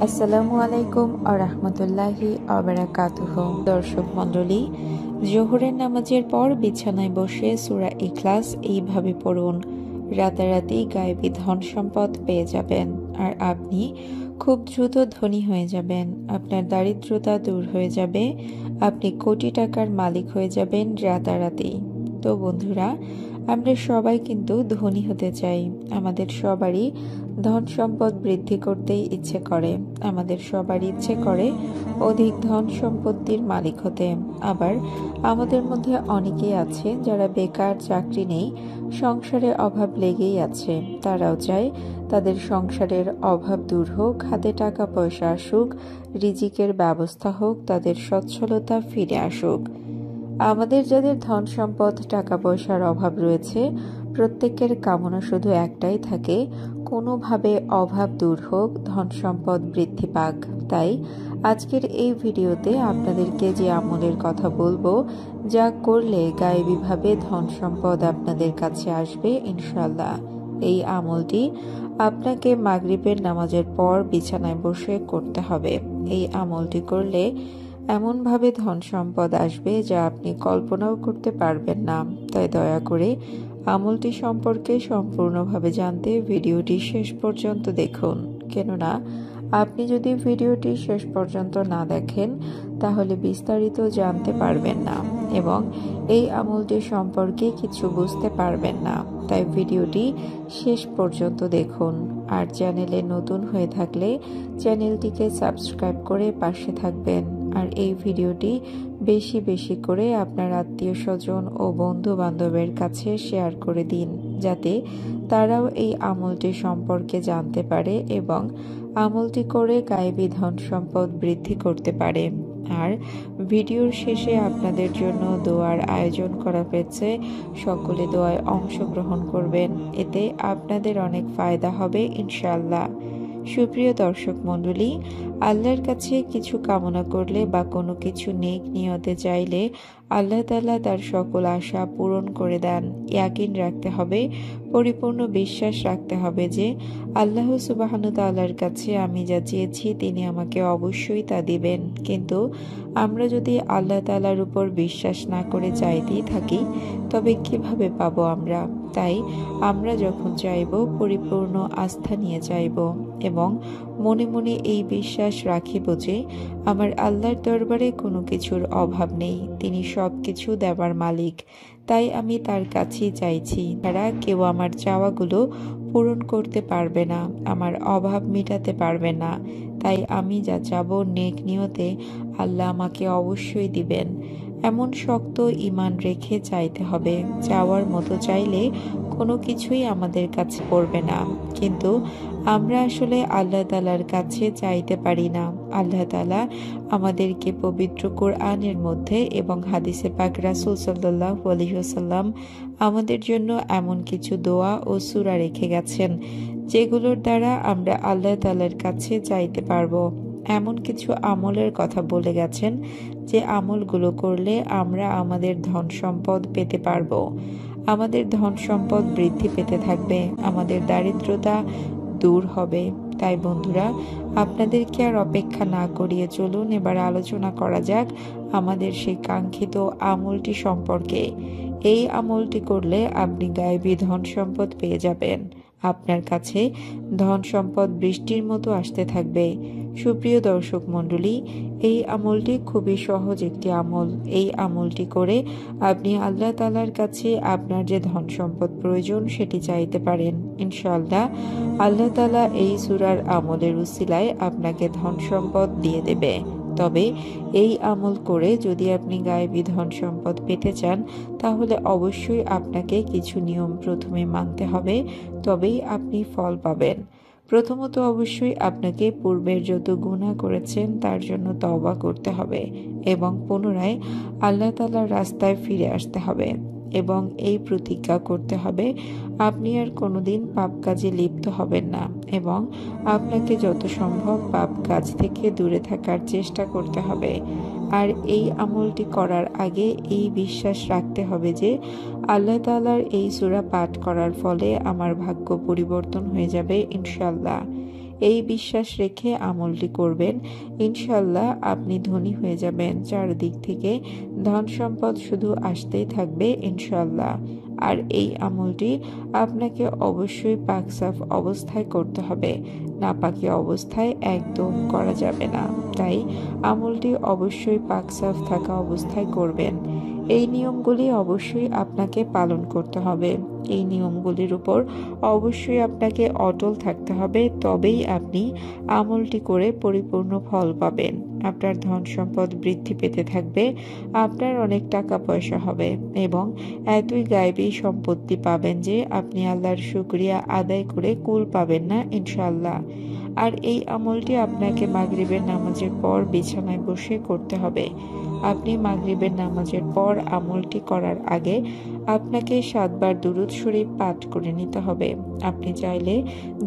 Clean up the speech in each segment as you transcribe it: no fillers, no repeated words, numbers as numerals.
আসসালামু আলাইকুম আরহামতুল্লাহি আবারাকাতুহু। দর্শক মণ্ডলী, জোহরের নামাজের পর বিছানায় বসে সূরা ইখলাস এইভাবে পড়ুন। রাতারাতি গায়েবী ধন সম্পদ পেয়ে যাবেন আর আপনি খুব দ্রুত ধনী হয়ে যাবেন। আপনার দারিদ্রতা দূর হয়ে যাবে, আপনি কোটি টাকার মালিক হয়ে যাবেন রাতারাতি। তো বন্ধুরা, আমরা সবাই কিন্তু ধনী হতে চাই। আমাদের সবারই ধন সম্পদ বৃদ্ধি করতেই ইচ্ছে করে। আমাদের সবারই ইচ্ছে করে অধিক ধন সম্পত্তির মালিক হতে। আবার আমাদের মধ্যে অনেকেই আছে যারা বেকার, চাকরি নেই, সংসারে অভাব লেগেই আছে। তারাও চায় তাদের সংসারের অভাব দূর হোক, হাতে টাকা পয়সা আসুক, রিজিকের ব্যবস্থা হোক, তাদের সচ্ছলতা ফিরে আসুক। আমাদের যাদের ধন সম্পদ, টাকা পয়সার অভাব রয়েছে, প্রত্যেকের কামনা শুধু একটাই থাকে, কোনোভাবে অভাব দূর হোক, ধন সম্পদ বৃদ্ধি পাক। তাই আজকের এই ভিডিওতে আপনাদেরকে যে আমলের কথা বলবো, যা করলে গায়েবীভাবে ধন সম্পদ আপনাদের কাছে আসবে ইনশাল্লাহ। এই আমলটি আপনাকে মাগরিবের নামাজের পর বিছানায় বসে করতে হবে। এই আমলটি করলে এমনভাবে ধন সম্পদ আসবে যা আপনি কল্পনাও করতে পারবেন না। তাই দয়া করে আমলটি সম্পর্কে সম্পূর্ণভাবে জানতে ভিডিওটি শেষ পর্যন্ত দেখুন। কেননা আপনি যদি ভিডিওটি শেষ পর্যন্ত না দেখেন তাহলে বিস্তারিত জানতে পারবেন না এবং এই আমলটি সম্পর্কে কিছু বুঝতে পারবেন না। তাই ভিডিওটি শেষ পর্যন্ত দেখুন। আর চ্যানেলে নতুন হয়ে থাকলে চ্যানেলটিকে সাবস্ক্রাইব করে পাশে থাকবেন। আর এই ভিডিওটি বেশি বেশি করে আপনার আত্মীয় স্বজন ও বন্ধু বান্ধবের কাছে শেয়ার করে দিন, যাতে তারাও এই আমলটি সম্পর্কে জানতে পারে এবং আমলটি করে গায়েবী ধন সম্পদ বৃদ্ধি করতে পারে। আর ভিডিওর শেষে আপনাদের জন্য দোয়ার আয়োজন করা হয়েছে। সকলে দোয়ায় অংশগ্রহণ করবেন, এতে আপনাদের অনেক ফায়দা হবে ইনশাআল্লাহ। সুপ্রিয় দর্শক মণ্ডলী, আল্লাহর কাছে কিছু কামনা করলে বা কোনো কিছু নেক নিয়তে চাইলে আল্লাহ তাআলা তার সকল আশা পূরণ করে দেন। ইয়াকিন রাখতে হবে, পরিপূর্ণ বিশ্বাস রাখতে হবে যে আল্লাহ সুবহানাহু তাআলার কাছে আমি যা চেয়েছি তিনি আমাকে অবশ্যই তা দিবেন। কিন্তু আমরা যদি আল্লাহ তাআলার উপর বিশ্বাস না করে চাইতেই থাকি তবে কিভাবে পাবো আমরা? তাই আমরা যখন চাইব পরিপূর্ণ আস্থা নিয়ে চাইব এবং মনে মনে এই বিশ্বাস রাখিব যে আমার আল্লাহর দরবারে কোনো কিছুর অভাব নেই, তিনি সব কিছু দেবার মালিক। তাই আমি তার কাছেই চাইছি। তারা কেউ আমার চাওয়াগুলো পূরণ করতে পারবে না, আমার অভাব মেটাতে পারবে না। তাই আমি যা চাবো নেক নিয়তে আল্লাহ আমাকে অবশ্যই দিবেন। এমন শক্ত ঈমান রেখে চাইতে হবে। চাওয়ার মতো চাইলে কোনো কিছুই আমাদের কাছে পড়বে না। কিন্তু আমরা আসলে আল্লাহ তাআলার কাছে চাইতে পারি না। আল্লাহ তাআলা আমাদেরকে পবিত্র কোরআনের মধ্যে এবং হাদিসে পাক রাসূল সাল্লাল্লাহু আলাইহি ওয়াসাল্লাম আমাদের জন্য এমন কিছু দোয়া ও সূরা রেখে গেছেন যেগুলোর দ্বারা আমরা আল্লাহ তাআলার কাছে চাইতে পারবো। এমন কিছু আমলের কথা বলে গেছেন যে আমলগুলো করলে আমরা আমাদের ধন সম্পদ পেতে পারবো। আমাদের ধন সম্পদ বৃদ্ধি পেতে থাকবে, আমাদের দারিদ্রতা দূর হবে। তাই বন্ধুরা, আপনাদেরকে আর অপেক্ষা না করিয়ে চলুন এবার আলোচনা করা যাক আমাদের সেই কাঙ্ক্ষিত আমলটি সম্পর্কে। এই আমলটি করলে আপনি গায়েবী ধন সম্পদ পেয়ে যাবেন। আপনার কাছে ধন সম্পদ বৃষ্টির মতো আসতে থাকবে। সুপ্রিয় দর্শক মণ্ডলী, এই আমলটি খুবই সহজ একটি আমল। এই আমলটি করে আপনি আল্লাহ তাআলার কাছে আপনার যে ধন সম্পদ প্রয়োজন সেটি চাইতে পারেন। ইনশাআল্লাহ আল্লাহ তাআলা এই সূরার আমলের উসিলায় আপনাকে ধন সম্পদ দিয়ে দেবে। তবে এই আমল করে যদি আপনি গায়েবী ধন সম্পদ পেতে চান তাহলে অবশ্যই আপনাকে কিছু নিয়ম প্রথমে মানতে হবে, তবেই আপনি ফল পাবেন। প্রথমত অবশ্যই আপনাকে পূর্বের যত গুনাহ করেছেন তার জন্য তওবা করতে হবে এবং পুনরায় আল্লাহ তাআলার রাস্তায় ফিরে আসতে হবে এবং এই প্রতিজ্ঞা করতে হবে আপনি আর কোনোদিন পাপ কাজে লিপ্ত হবেন না এবং আপনাকে যত সম্ভব পাপ কাজ থেকে দূরে থাকার চেষ্টা করতে হবে। আর এই আমলটি করার আগে এই বিশ্বাস রাখতে হবে যে আল্লাহ তাআলার এই সূরা পাঠ করার ফলে আমার ভাগ্য পরিবর্তন হয়ে যাবে ইনশাআল্লাহ। এই বিশ্বাস রেখে আমলটি করবেন, ইনশাল্লাহ আপনি ধনী হয়ে যাবেন। চারদিক থেকে ধন সম্পদ শুধু আসতেই থাকবে ইনশাল্লাহ। আর এই আমলটি আপনাকে অবশ্যই পাক সাফ অবস্থায় করতে হবে, নাপাকি অবস্থায় একদম করা যাবে না। তাই আমলটি অবশ্যই পাক সাফ থাকা অবস্থায় করবেন। এই নিয়মগুলি অবশ্যই আপনাকে পালন করতে হবে। এই নিয়মগুলির উপর অবশ্যই আপনাকে অটল থাকতে হবে, তবেই আপনি আমলটি করে পরিপূর্ণ ফল পাবেন। আপনার ধন সম্পদ বৃদ্ধি পেতে থাকবে, আপনার অনেক টাকা পয়সা হবে এবং এতই গায়েবী সম্পত্তি পাবেন যে আপনি আল্লাহর শুকরিয়া আদায় করে কুল পাবেন না ইনশাআল্লাহ। আর এই আমলটি আপনাকে মাগরিবের নামাজের পর বিছানায় বসে করতে হবে। আপনি মাগরিবের নামাজের পর আমলটি করার আগে আপনাকে 7 বার দুরুদ শরীফ পাঠ করে নিতে হবে। আপনি চাইলে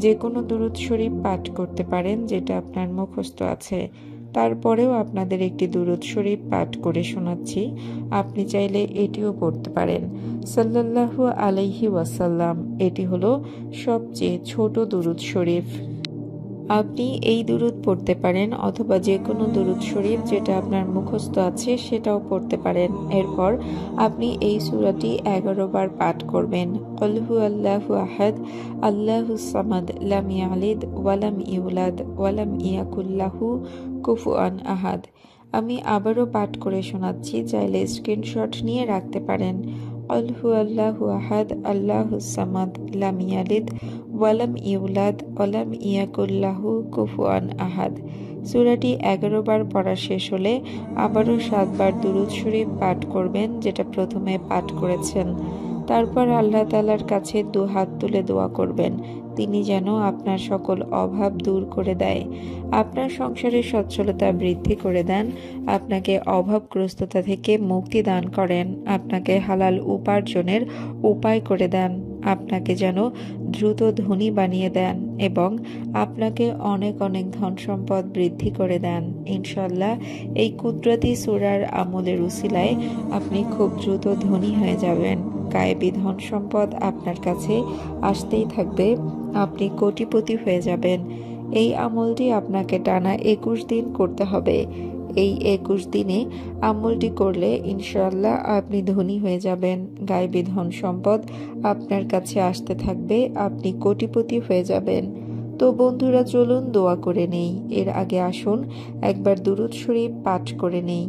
যে কোনো দুরুদ শরীফ পাঠ করতে পারেন যেটা আপনার মুখস্থ আছে। তারপরেও আপনাদের একটি দুরুদ শরীফ পাঠ করে শোনাচ্ছি, আপনি চাইলে এটিও পড়তে পারেন। সাল্লাল্লাহু আলাইহি ওয়াসাল্লাম, এটি হলো সবচেয়ে ছোট দুরুদ শরীফ। আপনি এই দুরুদ পড়তে পারেন অথবা যে কোনো দুরুদ শরীফ যেটা আপনার মুখস্থ আছে সেটাও পড়তে পারেন। এরপর আপনি এই সূরাটি 11 বার পাঠ করবেন। কুল হুয়াল্লাহু আহাদ, আল্লাহুস সামাদ, লাম ইয়ালিদ ওয়ালাম ইউলাদ ওয়ালাম ইয়াকুল লাহু কুফুয়ান আহাদ। আমি আবারও পাঠ করে শোনাচ্ছি, চাইলে স্ক্রিনশট নিয়ে রাখতে পারেন। কুল হুয়াল্লাহু আহাদ, আল্লাহুস সামাদ, লাম ইয়ালিদ ওয়ালাম ইউলাদ ওয়ালাম ইয়াকুল লাহু কুফুয়ান আহাদ। সূরাটি 11 বার পড়া শেষ হলে আবারও 7 বার দুরুদ শরীফ পাঠ করবেন যেটা প্রথমে পাঠ করেছেন। তারপর আল্লাহ তাআলার কাছে 2 হাত তুলে দোয়া করবেন, তিনি যেন আপনার সকল অভাব দূর করে দেয়, আপনার সংসারের সচ্ছলতা বৃদ্ধি করে দেন, আপনাকে অভাবগ্রস্ততা থেকে মুক্তি দান করেন, আপনাকে হালাল উপার্জনের উপায় করে দেন, আপনাকে যেন দ্রুত ধনী বানিয়ে দেন এবং আপনাকে অনেক অনেক ধন সম্পদ বৃদ্ধি করে দেন। ইনশাল্লাহ এই কুদরতি সূরার আমলের উসিলায় আপনি খুব দ্রুত ধনী হয়ে যাবেন। গায়েবী ধন সম্পদ আপনার কাছে আসতেই থাকবে, আপনি কোটিপতি হয়ে যাবেন। এই আমলটি আপনাকে টানা 21 দিন করতে হবে। এই 21 দিনে আমলটি করলে ইনশাআল্লাহ আপনি ধনী হয়ে যাবেন, গায়েবী ধন সম্পদ আপনার কাছে আসতে থাকবে, আপনি কোটিপতি হয়ে যাবেন। তো বন্ধুরা চলুন দোয়া করে নেই। এর আগে আসুন একবার দুরুদ শরীফ পাঠ করে নেই।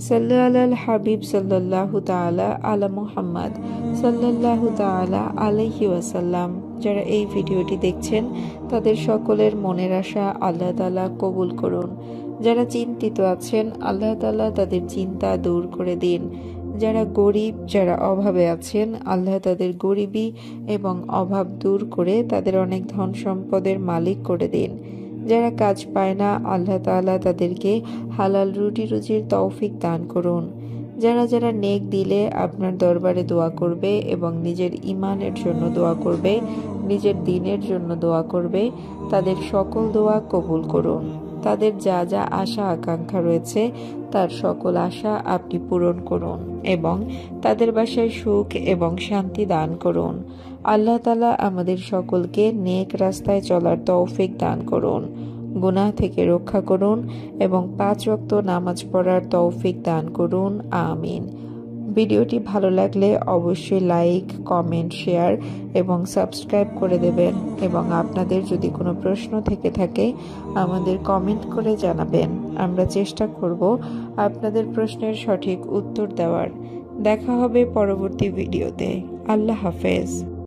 সাল্লাল্লাহু আলাল হাবিব সাল্লাল্লাহু তাআলা আলা মুহাম্মদ সাল্লাল্লাহু তাআলা আলাইহি ওয়াসাল্লাম। যারা এই ভিডিওটি দেখছেন তাদের সকলের মনের আশা আল্লাহ তাআলা কবুল করুন। যারা চিন্তিত আছেন আল্লাহ তাআলা তাদের চিন্তা দূর করে দিন। যারা গরিব, যারা অভাবে আছেন আল্লাহ তাদের গরিবি এবং অভাব দূর করে তাদের অনেক ধন সম্পদের মালিক করে দিন। যারা কাজ পায় না আল্লাহ তাআলা তাদেরকে হালাল রুটি রুজির তৌফিক দান করুন। যারা যারা নেক দিলে আপনার দরবারে দোয়া করবে এবং নিজের ঈমানের জন্য দোয়া করবে, নিজের দ্বীনের জন্য দোয়া করবে, তাদের সকল দোয়া কবুল করুন। তাদের যা যা আশা আকাঙ্ক্ষা রয়েছে তার সকল আশা আপনি পূরণ করুন এবং তাদের বাসায় সুখ এবং শান্তি দান করুন। আল্লাহ তাআলা আমাদের সকলকে নেক রাস্তায় চলার তৌফিক দান করুন, গুনাহ থেকে রক্ষা করুন এবং 5 ওয়াক্ত নামাজ পড়ার তৌফিক দান করুন, আমিন। ভিডিওটি ভালো লাগলে অবশ্যই লাইক, কমেন্ট, শেয়ার এবং সাবস্ক্রাইব করে দেবেন এবং আপনাদের যদি কোনো প্রশ্ন থেকে থাকে আমাদের কমেন্ট করে জানাবেন। আমরা চেষ্টা করব আপনাদের প্রশ্নের সঠিক উত্তর দেওয়ার। দেখা হবে পরবর্তী ভিডিওতে। আল্লাহ হাফেজ।